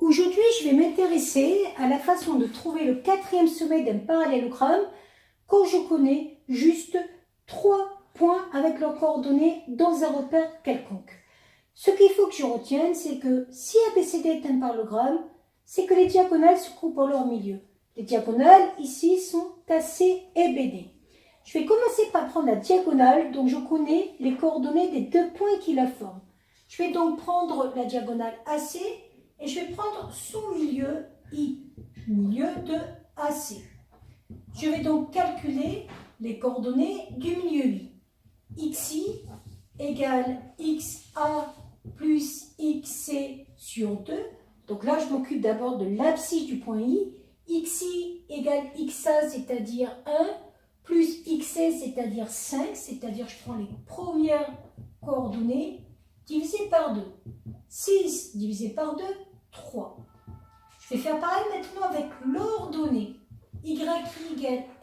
Aujourd'hui, je vais m'intéresser à la façon de trouver le quatrième sommet d'un parallélogramme quand je connais juste 3 points avec leurs coordonnées dans un repère quelconque. Ce qu'il faut que je retienne, c'est que si ABCD est un parallélogramme, c'est que les diagonales se coupent en leur milieu. Les diagonales ici sont AC et BD. Je vais commencer par prendre la diagonale, donc je connais les coordonnées des 2 points qui la forment. Je vais donc prendre la diagonale AC et je vais prendre son milieu I, milieu de AC. Je vais donc calculer les coordonnées du milieu I. XI égale XA plus XC sur 2. Donc là, je m'occupe d'abord de l'abscisse du point I. XI égale XA, c'est-à-dire 1, plus XC, c'est-à-dire 5, c'est-à-dire je prends les premières coordonnées divisées par 2. 6 divisé par 2, 3. Je vais faire pareil maintenant avec l'ordonnée. YI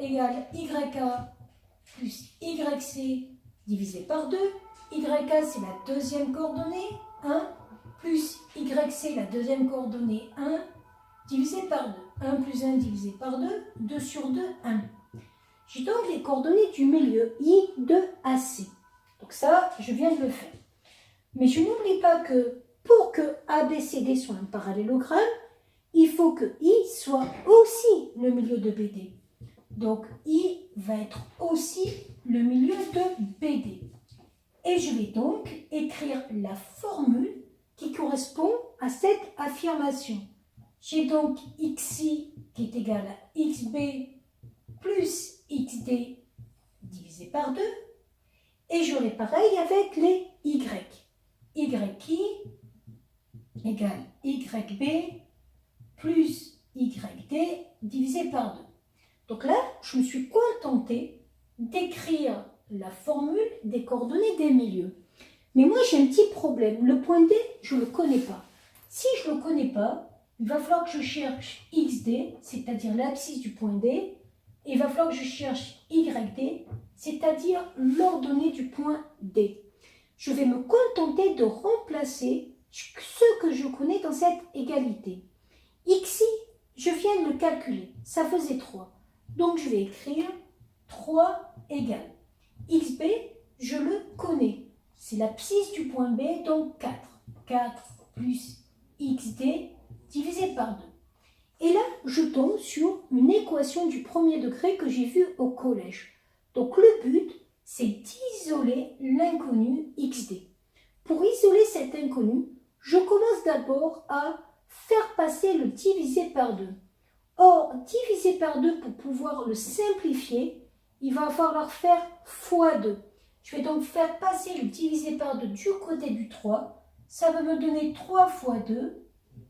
égale YA plus YC divisé par 2. YA, c'est la deuxième coordonnée, 1, plus YC, la deuxième coordonnée, 1, divisé par 2. 1 plus 1 divisé par 2, 2 sur 2, 1. J'ai donc les coordonnées du milieu, I de AC. Donc ça, je viens de le faire. Mais je n'oublie pas que pour que ABCD soit un parallélogramme, il faut que I soit aussi le milieu de BD. Donc I va être aussi le milieu de BD. Et je vais donc écrire la formule qui correspond à cette affirmation. J'ai donc XI qui est égal à XB plus XD divisé par 2. Et j'aurai pareil avec les Y. YI égale YB plus YD divisé par 2. Donc là, je me suis contentée d'écrire la formule des coordonnées des milieux. Mais moi, j'ai un petit problème. Le point D, je ne le connais pas. Si je ne le connais pas, il va falloir que je cherche XD, c'est-à-dire l'abscisse du point D, et il va falloir que je cherche YD, c'est-à-dire l'ordonnée du point D. Je vais me contenter de remplacer ce que je connais dans cette égalité. XI, je viens de le calculer, ça faisait 3. Donc je vais écrire 3 égale. XB, je le connais, c'est l'abscisse du point B, donc 4. 4 plus XD divisé par 2. Et là, je tombe sur une équation du premier degré que j'ai vue au collège. Donc le but, c'est d'isoler l'inconnu XD. Pour isoler cet inconnu, je commence d'abord à faire passer le divisé par 2. Or, divisé par 2, pour pouvoir le simplifier, il va falloir faire x2. Je vais donc faire passer le divisé par 2 du côté du 3. Ça va me donner 3 fois 2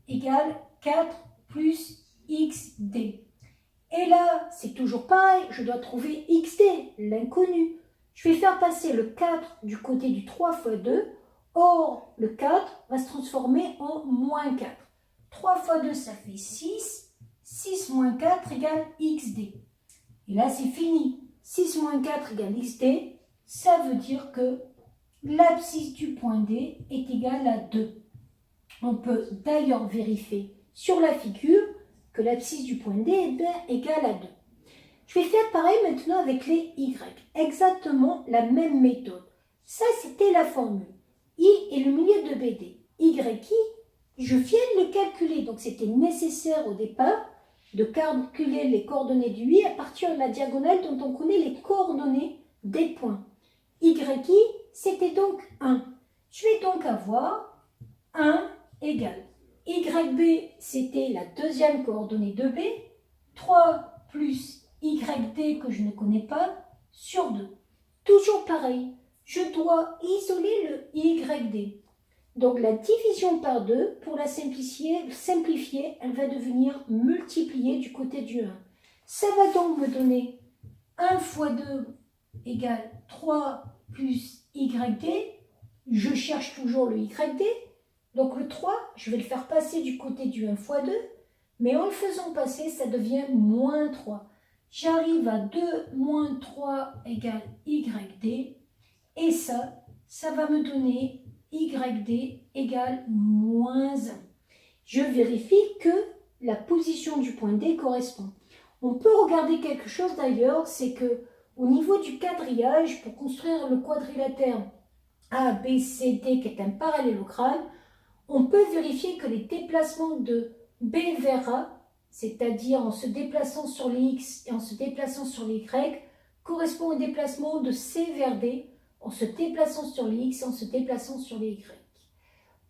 égale 4 plus XD. Et là, c'est toujours pareil, je dois trouver XD, l'inconnu. Je vais faire passer le 4 du côté du 3 fois 2. Or, le 4 va se transformer en moins 4. 3 fois 2, ça fait 6. 6 moins 4 égale XD. Et là, c'est fini. 6 moins 4 égale XD. Ça veut dire que l'abscisse du point D est égale à 2. On peut d'ailleurs vérifier sur la figure que l'abscisse du point D est bien égale à 2. Je vais faire pareil maintenant avec les Y. Exactement la même méthode. Ça, c'était la formule. I est le milieu de BD. YI, je viens de le calculer. Donc, c'était nécessaire au départ de calculer les coordonnées du I à partir de la diagonale dont on connaît les coordonnées des points. YI, c'était donc 1. Je vais donc avoir 1 égale. YB, c'était la deuxième coordonnée de B. 3 plus YD que je ne connais pas sur 2. Toujours pareil, je dois isoler le YD. Donc la division par 2, pour la simplifier, elle va devenir multipliée du côté du 1. Ça va donc me donner 1 fois 2 égale 3 plus YD. Je cherche toujours le YD. Donc le 3, je vais le faire passer du côté du 1 fois 2. Mais en le faisant passer, ça devient moins 3. J'arrive à 2 moins 3 égale YD. Et ça va me donner YD égale moins 1. je vérifie que la position du point D correspond. On peut regarder quelque chose d'ailleurs, c'est que au niveau du quadrillage, pour construire le quadrilatère ABCD qui est un parallélogramme, on peut vérifier que les déplacements de B vers A, c'est-à-dire en se déplaçant sur les X et en se déplaçant sur les Y, correspondent au déplacement de C vers D en se déplaçant sur les X et en se déplaçant sur les Y.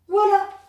Voilà!